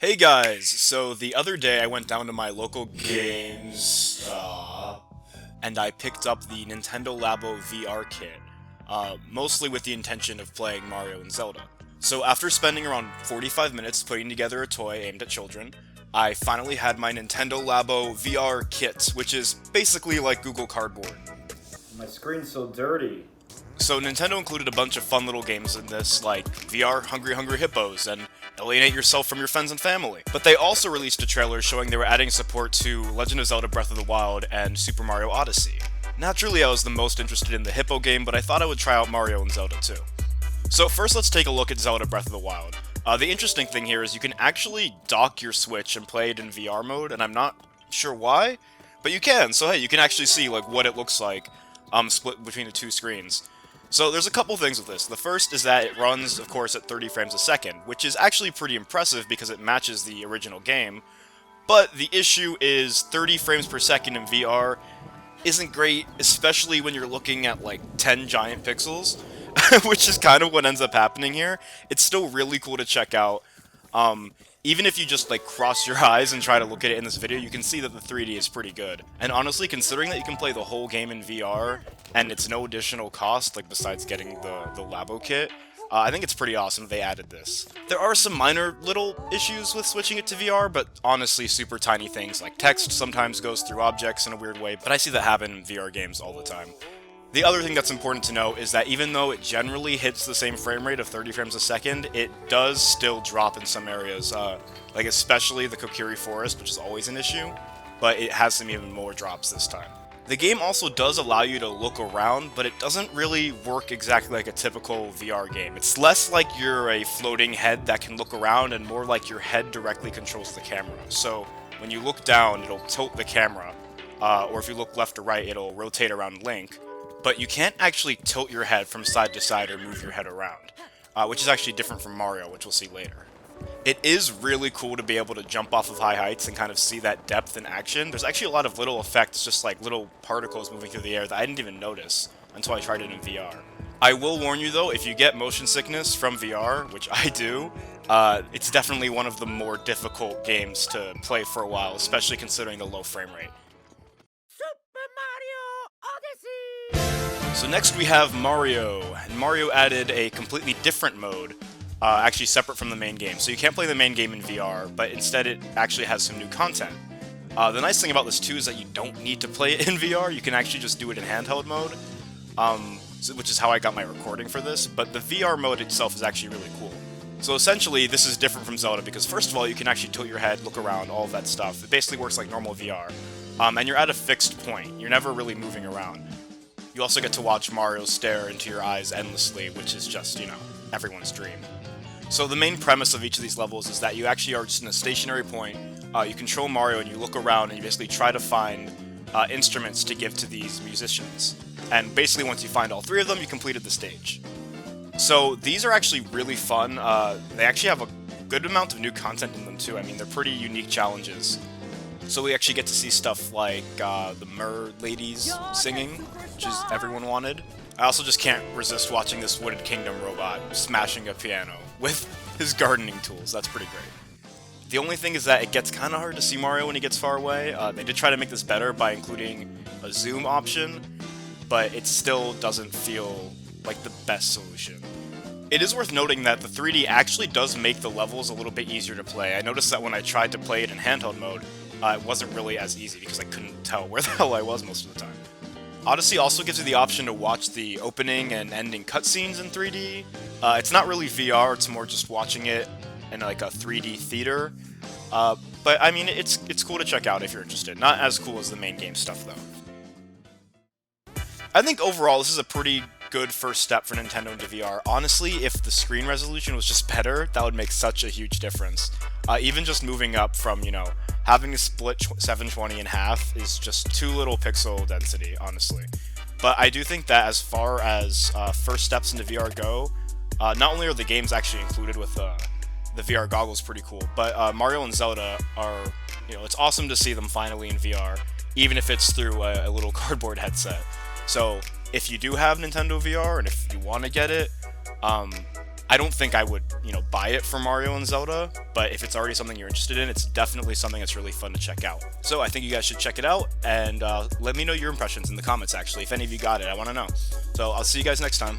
Hey guys, so the other day I went down to my local games and I picked up the Nintendo Labo VR kit, mostly with the intention of playing Mario and Zelda. So after spending around 45 minutes putting together a toy aimed at children, I finally had my Nintendo Labo VR kit, which is basically like Google Cardboard. My screen's so dirty. So Nintendo included a bunch of fun little games in this, like VR Hungry Hungry Hippos and Alienate Yourself from Your Friends and Family. But they also released a trailer showing they were adding support to Legend of Zelda Breath of the Wild and Super Mario Odyssey. Naturally, I was the most interested in the Hippo game, but I thought I would try out Mario and Zelda too. So first, let's take a look at Zelda Breath of the Wild. The interesting thing here is you can actually dock your Switch and play it in VR mode, and I'm not sure why, but you can. So hey, you can actually see like what it looks like split between the two screens. So there's a couple things with this. The first is that it runs, of course, at 30 frames a second, which is actually pretty impressive because it matches the original game. But the issue is 30 frames per second in VR isn't great, especially when you're looking at like 10 giant pixels, which is kind of what ends up happening here. It's still really cool to check out. Even if you just like cross your eyes and try to look at it in this video, you can see that the 3D is pretty good. And honestly, considering that you can play the whole game in VR, and it's no additional cost, like besides getting the Labo kit, I think it's pretty awesome they added this. There are some minor little issues with switching it to VR, but honestly super tiny things, like text sometimes goes through objects in a weird way, but I see that happen in VR games all the time. The other thing that's important to note is that even though it generally hits the same frame rate of 30 frames a second, it does still drop in some areas, like especially the Kokiri Forest, which is always an issue, but it has some even more drops this time. The game also does allow you to look around, but it doesn't really work exactly like a typical VR game. It's less like you're a floating head that can look around and more like your head directly controls the camera. So when you look down, it'll tilt the camera, or if you look left or right, it'll rotate around Link. But you can't actually tilt your head from side to side or move your head around, which is actually different from Mario, which we'll see later. It is really cool to be able to jump off of high heights and kind of see that depth in action. There's actually a lot of little effects, just like little particles moving through the air that I didn't even notice until I tried it in VR. I will warn you though, if you get motion sickness from VR, which I do, it's definitely one of the more difficult games to play for a while, especially considering the low frame rate. So next we have Mario, and Mario added a completely different mode, actually separate from the main game. So you can't play the main game in VR, but instead it actually has some new content. The nice thing about this too is that you don't need to play it in VR, you can actually just do it in handheld mode, which is how I got my recording for this, but the VR mode itself is actually really cool. So essentially, this is different from Zelda because first of all, you can actually tilt your head, look around, all of that stuff. It basically works like normal VR, and you're at a fixed point, you're never really moving around. You also get to watch Mario stare into your eyes endlessly, which is just, you know, everyone's dream. So the main premise of each of these levels is that you actually are just in a stationary point, you control Mario and you look around and you basically try to find instruments to give to these musicians. And basically once you find all three of them, you completed the stage. So these are actually really fun. They actually have a good amount of new content in them too. I mean, they're pretty unique challenges. So we actually get to see stuff like the Mer ladies singing, which is everyone wanted. I also just can't resist watching this Wooded Kingdom robot smashing a piano with his gardening tools. That's pretty great. The only thing is that it gets kind of hard to see Mario when he gets far away. They did try to make this better by including a zoom option, but it still doesn't feel like the best solution. It is worth noting that the 3D actually does make the levels a little bit easier to play. I noticed that when I tried to play it in handheld mode, it wasn't really as easy because I couldn't tell where the hell I was most of the time. Odyssey also gives you the option to watch the opening and ending cutscenes in 3D. It's not really VR, it's more just watching it in like a 3D theater. But I mean, it's cool to check out if you're interested. Not as cool as the main game stuff though. I think overall this is a pretty good first step for Nintendo into VR. Honestly, if the screen resolution was just better, that would make such a huge difference. Even just moving up from, you know, having to split 720 in half is just too little pixel density, honestly. But I do think that as far as first steps into VR go, not only are the games actually included with the VR goggles pretty cool, but Mario and Zelda are, you know, it's awesome to see them finally in VR, even if it's through a little cardboard headset. So if you do have Nintendo VR and if you want to get it, I I don't think I would, buy it for Mario and Zelda, but if it's already something you're interested in, it's definitely something that's really fun to check out. So I think you guys should check it out, and let me know your impressions in the comments, actually. If any of you got it, I want to know. So I'll see you guys next time.